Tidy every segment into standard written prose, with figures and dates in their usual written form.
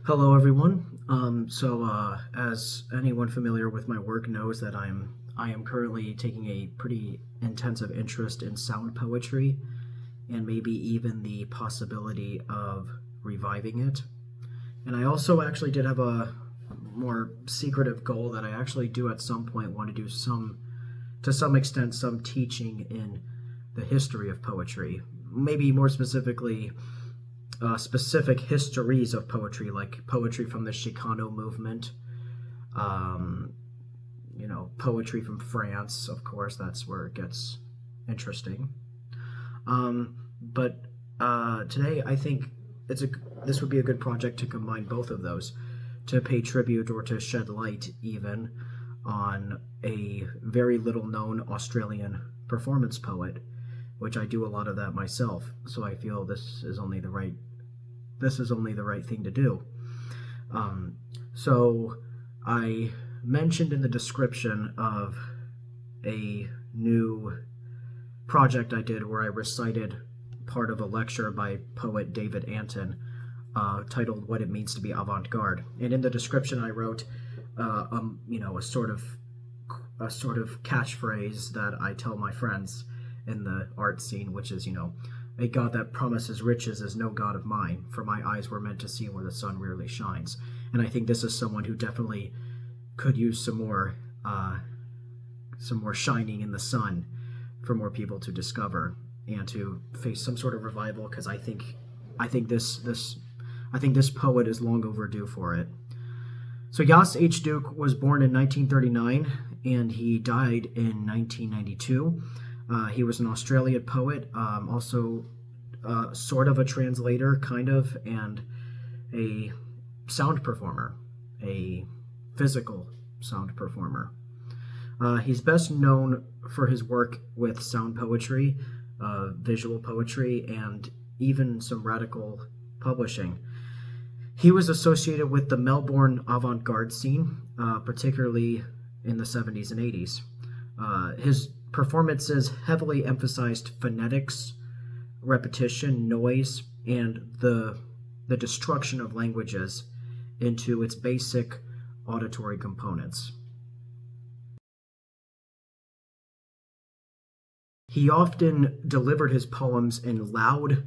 Hello, everyone. As anyone familiar with my work knows, that I am currently taking a pretty intensive interest in sound poetry, and maybe even the possibility of reviving it. And I also actually did have a more secretive goal that I actually do at some point want to do to some extent, some teaching in the history of poetry. Maybe more specifically, specific histories of poetry, like poetry from the Chicano movement, um, poetry from France, of course, that's where it gets interesting. But today I think this would be a good project to combine both of those, to pay tribute or to shed light even on a very little known Australian performance poet, which I do a lot of that myself. So I feel this is only the right thing to do. So I mentioned in the description of a new project I did where I recited part of a lecture by poet David Anton, titled "What It Means to Be Avant-Garde." And in the description, I wrote, a sort of catchphrase that I tell my friends in the art scene, which is, "A God that promises riches is no God of mine, for my eyes were meant to see where the sun rarely shines." And I think this is someone who definitely could use some more shining in the sun for more people to discover and to face some sort of revival. Because I think this poet is long overdue for it. So Jas H. was born in 1939 and he died in 1992. He was an Australian poet, also sort of a translator, kind of, and a sound performer, a physical sound performer. He's best known for his work with sound poetry, visual poetry, and even some radical publishing. He was associated with the Melbourne avant-garde scene, particularly in the 70s and 80s. His performances heavily emphasized phonetics, repetition, noise, and the destruction of languages into its basic auditory components. He often delivered his poems in loud,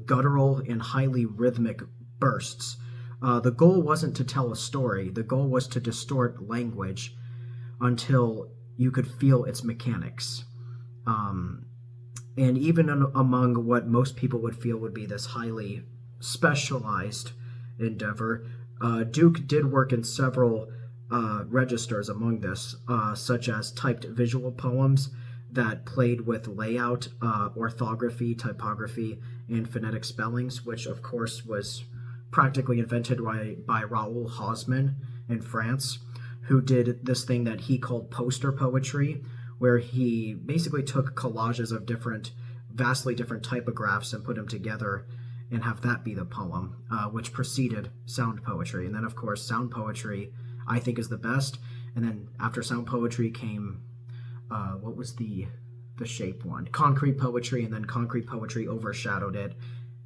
guttural, and highly rhythmic bursts. The goal wasn't to tell a story, the goal was to distort language until you could feel its mechanics. And even among what most people would feel would be this highly specialized endeavor, Duke did work in several registers among this, such as typed visual poems that played with layout, orthography, typography, and phonetic spellings, which of course was practically invented by Raoul Hausmann in France, who did this thing that he called poster poetry, where he basically took collages of vastly different typographs and put them together and have that be the poem, which preceded sound poetry. And then, of course, sound poetry, I think, is the best. And then after sound poetry came, what was the shape one? Concrete poetry, and then concrete poetry overshadowed it,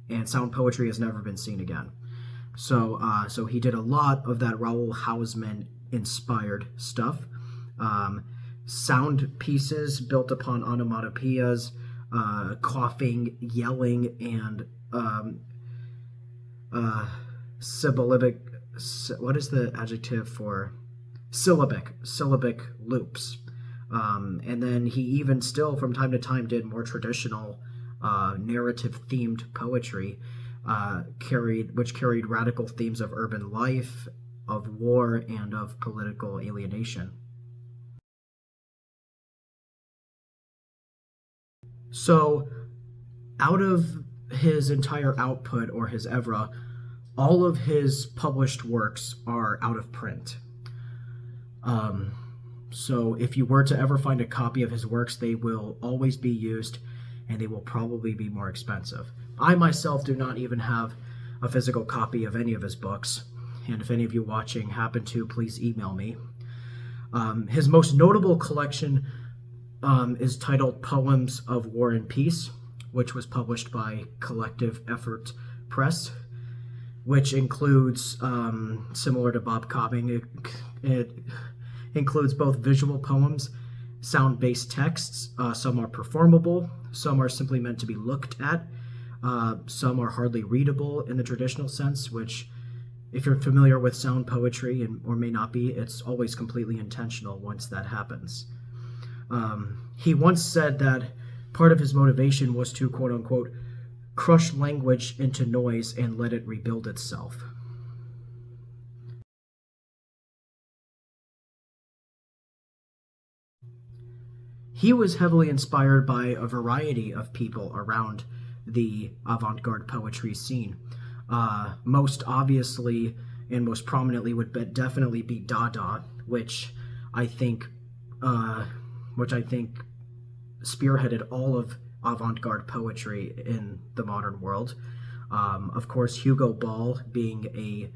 and sound poetry has never been seen again. So he did a lot of that Raoul Hausmann inspired stuff. Sound pieces built upon onomatopoeias, coughing, yelling, and syllabic. What is the adjective for syllabic loops? And then he even still, from time to time, did more traditional narrative-themed poetry, which carried radical themes of urban life, of war, and of political alienation. So, out of his entire output, or his oeuvre, all of his published works are out of print. So if you were to ever find a copy of his works, they will always be used, and they will probably be more expensive. I myself do not even have a physical copy of any of his books, and if any of you watching happen to, please email me. His most notable collection is titled Poems of War and Peace, which was published by Collective Effort Press. which includes, similar to Bob Cobbing, it includes both visual poems, sound-based texts. Some are performable, some are simply meant to be looked at, some are hardly readable in the traditional sense, which, if you're familiar with sound poetry, or may not be, it's always completely intentional once that happens. He once said that part of his motivation was to, quote unquote, crush language into noise and let it rebuild itself. He was heavily inspired by a variety of people around the avant-garde poetry scene. Most obviously and most prominently would definitely be Dada, which I think spearheaded all of avant-garde poetry in the modern world. Of course, Hugo Ball being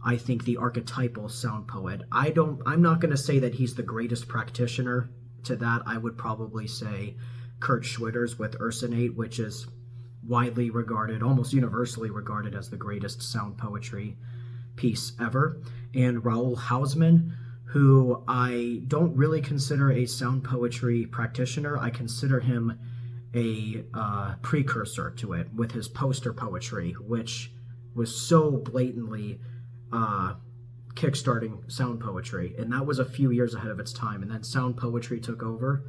I think, the archetypal sound poet. I'm not going to say that he's the greatest practitioner to that. I would probably say Kurt Schwitters with Ursinate, which is widely regarded, almost universally regarded, as the greatest sound poetry piece ever. And Raoul Hausmann, who I don't really consider a sound poetry practitioner. I consider him a precursor to it with his poster poetry, which was so blatantly kickstarting sound poetry. And that was a few years ahead of its time. And then sound poetry took over,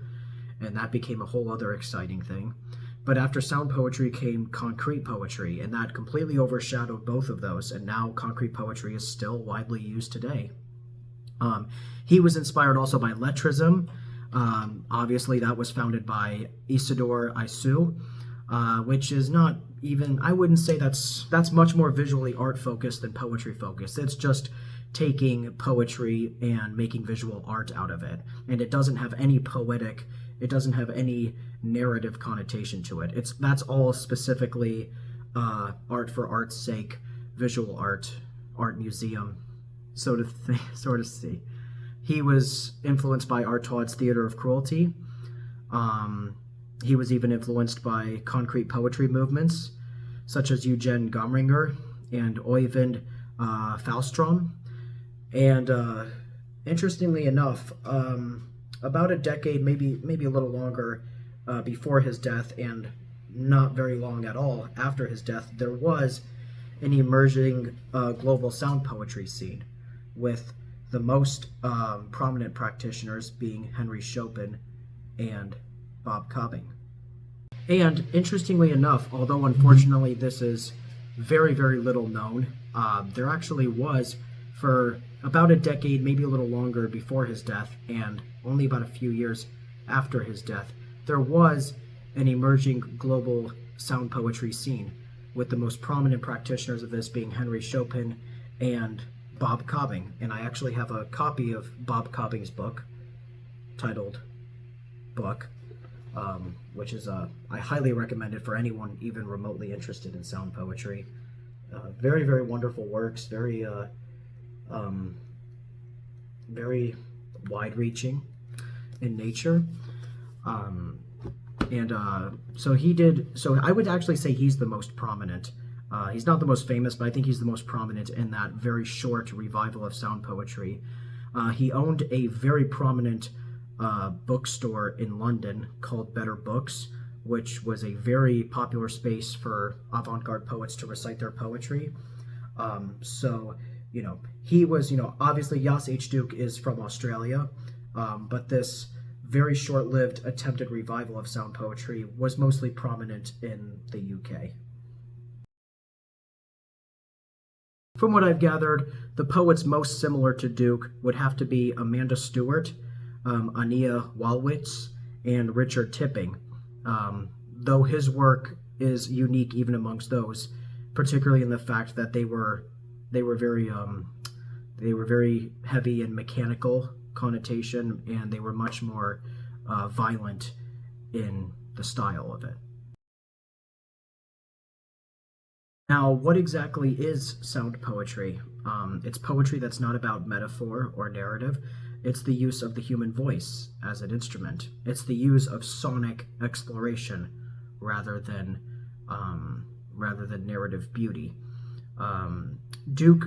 and that became a whole other exciting thing. But after sound poetry came concrete poetry, and that completely overshadowed both of those, and now concrete poetry is still widely used today. He was inspired also by lettrism. Obviously, that was founded by Isidore Isou, which is not even, I wouldn't say that's much more visually art focused than poetry focused. It's just taking poetry and making visual art out of it. And it doesn't have any narrative connotation to it. That's all specifically art for art's sake, visual art museum, so to see. He was influenced by Artaud's Theater of Cruelty. He was even influenced by concrete poetry movements, such as Eugen Gomringer and Oyvind Fahlstrom. And interestingly enough, about a decade, maybe a little longer, before his death, and not very long at all after his death, there was an emerging global sound poetry scene, with the most prominent practitioners being Henry Chopin and Bob Cobbing. And interestingly enough, although unfortunately this is very, very little known, there actually was, for about a decade, maybe a little longer before his death, and only about a few years after his death, there was an emerging global sound poetry scene, with the most prominent practitioners of this being Henry Chopin and Bob Cobbing. And I actually have a copy of Bob Cobbing's book, titled Book, which is, I highly recommend it for anyone even remotely interested in sound poetry. Very, very wonderful works, very wide-reaching in nature. So I would actually say he's the most prominent. He's not the most famous, but I think he's the most prominent in that very short revival of sound poetry. He owned a very prominent bookstore in London called Better Books, which was a very popular space for avant-garde poets to recite their poetry. He was, obviously Jas H. is from Australia, but this very short-lived attempted revival of sound poetry was mostly prominent in the UK. From what I've gathered, the poets most similar to Duke would have to be Amanda Stewart, Ania Walwitz, and Richard Tipping, though his work is unique even amongst those, particularly in the fact that they were very heavy in mechanical connotation, and they were much more violent in the style of it. Now, what exactly is sound poetry? It's poetry that's not about metaphor or narrative. It's the use of the human voice as an instrument. It's the use of sonic exploration rather than narrative beauty. Duke,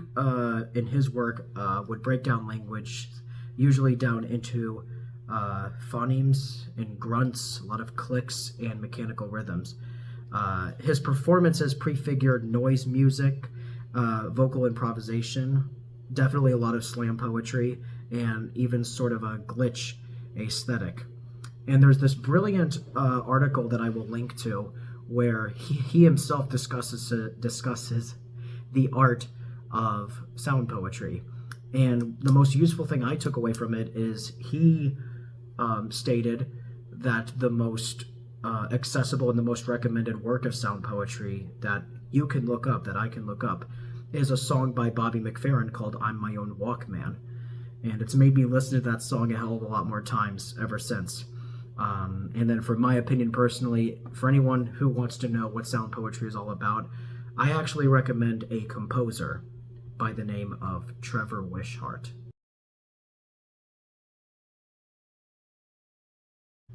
in his work, would break down language, usually down into phonemes and grunts, a lot of clicks and mechanical rhythms. His performances prefigured noise music, vocal improvisation, definitely a lot of slam poetry, and even sort of a glitch aesthetic. And there's this brilliant article that I will link to where he himself discusses the art of sound poetry. And the most useful thing I took away from it is he stated that the most accessible and the most recommended work of sound poetry that you can look up, that I can look up, is a song by Bobby McFerrin called I'm My Own Walkman. And it's made me listen to that song a hell of a lot more times ever since. And then for my opinion personally, for anyone who wants to know what sound poetry is all about, I actually recommend a composer by the name of Trevor Wishart.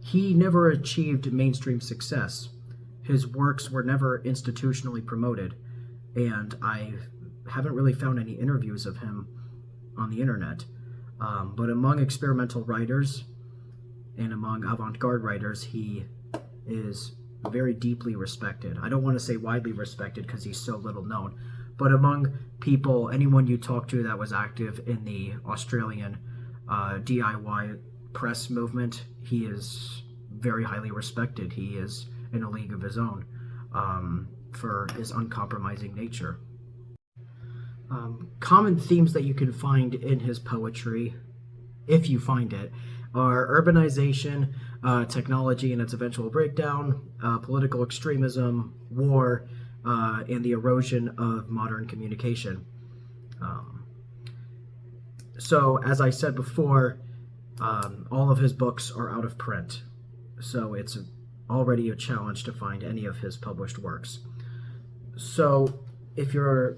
He never achieved mainstream success. His works were never institutionally promoted, and I haven't really found any interviews of him on the internet. But among experimental writers and among avant-garde writers, he is very deeply respected. I don't want to say widely respected because he's so little known, but among people, anyone you talk to that was active in the Australian DIY press movement, he is very highly respected. He is in a league of his own for his uncompromising nature. Common themes that you can find in his poetry, if you find it, are urbanization, technology and its eventual breakdown, political extremism, war, and the erosion of modern communication. So, as I said before, all of his books are out of print, so it's already a challenge to find any of his published works. So, if you're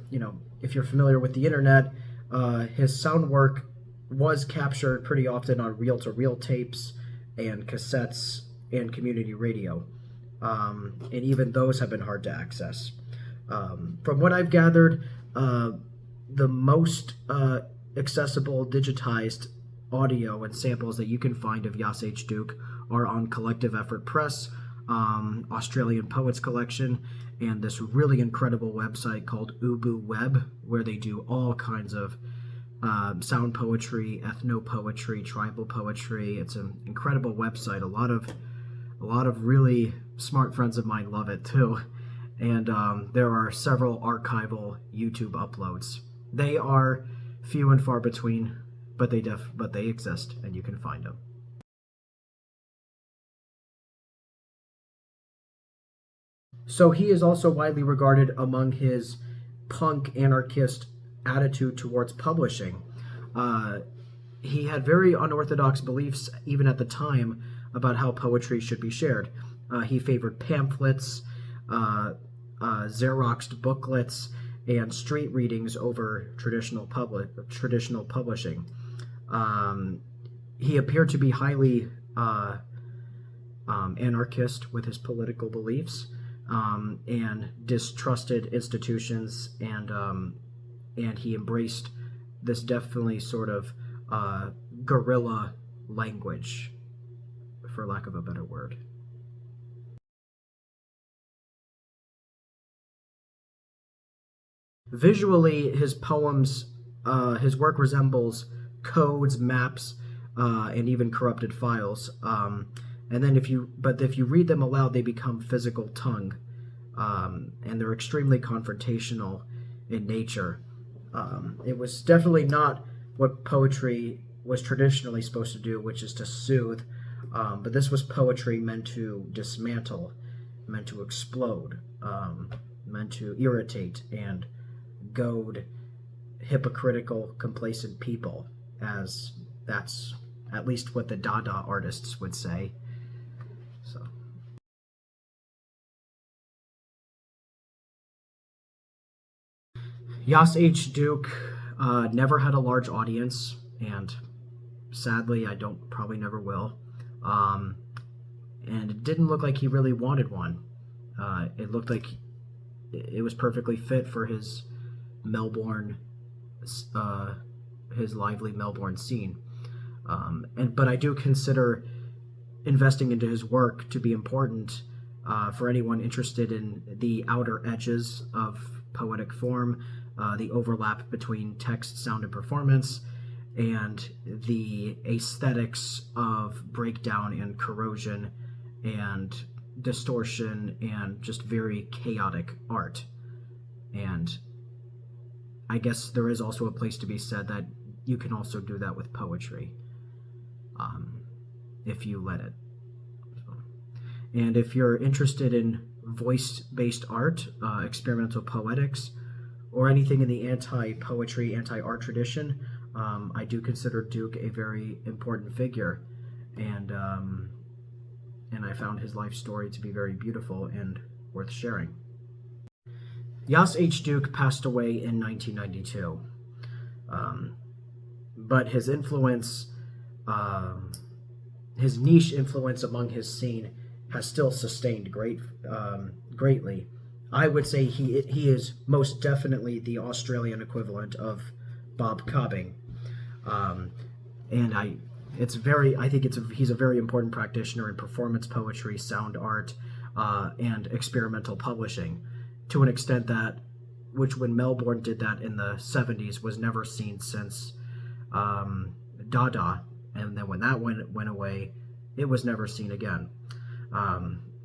familiar with the internet, his sound work was captured pretty often on reel-to-reel tapes and cassettes and community radio, and even those have been hard to access. From what I've gathered, the most accessible digitized audio and samples that you can find of Jas H. Duke are on Collective Effort Press, Australian Poets Collection, and this really incredible website called Ubu Web, where they do all kinds of sound poetry, ethno-poetry, tribal poetry. It's an incredible website. A lot of really smart friends of mine love it too. And there are several archival YouTube uploads. They are few and far between, but they exist and you can find them. So he is also widely regarded among his punk anarchist attitude towards publishing. He had very unorthodox beliefs even at the time about how poetry should be shared. He favored pamphlets, Xeroxed booklets, and street readings over traditional publishing. He appeared to be highly anarchist with his political beliefs, and distrusted institutions, and he embraced this definitely sort of guerrilla language, for lack of a better word. Visually, his poems, his work resembles codes, maps, and even corrupted files. And then if you read them aloud, they become physical tongue, and they're extremely confrontational in nature. It was definitely not what poetry was traditionally supposed to do, which is to soothe, but this was poetry meant to dismantle, meant to explode, meant to irritate and goad hypocritical, complacent people, as that's at least what the Dada artists would say. So. Jas H. Duke never had a large audience, and sadly, I probably never will. And it didn't look like he really wanted one. It looked like it was perfectly fit for his Melbourne, his lively Melbourne scene. But I do consider investing into his work to be important for anyone interested in the outer edges of poetic form, the overlap between text, sound, and performance, and the aesthetics of breakdown and corrosion and distortion and just very chaotic art. And I guess there is also a place to be said that you can also do that with poetry, if you let it. And if you're interested in voice-based art, experimental poetics, or anything in the anti-poetry, anti-art tradition, I do consider Duke a very important figure, and I found his life story to be very beautiful and worth sharing. Jas H. Duke passed away in 1992, but his influence, his niche influence among his scene, has still sustained greatly. I would say he is most definitely the Australian equivalent of Bob Cobbing, and I think he's a very important practitioner in performance poetry, sound art, and experimental publishing, to an extent that, which when Melbourne did that in the 70s, was never seen since Dada, and then when that went away, it was never seen again.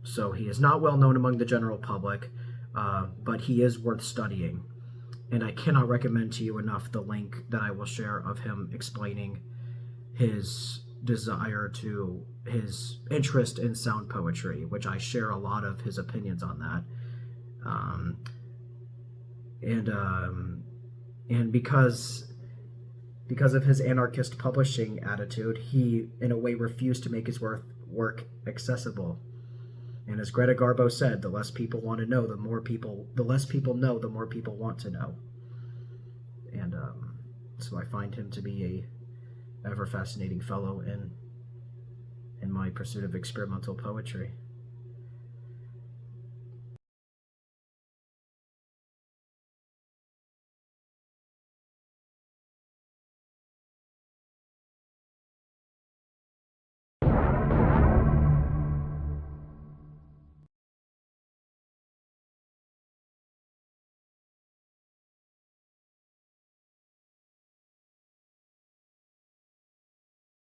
So he is not well known among the general public, but he is worth studying. And I cannot recommend to you enough the link that I will share of him explaining his desire to, his interest in sound poetry, which I share a lot of his opinions on that. And because of his anarchist publishing attitude, he in a way refused to make his work accessible. And as Greta Garbo said, the less people want to know, the less people know, the more people want to know. And so I find him to be a ever fascinating fellow in my pursuit of experimental poetry.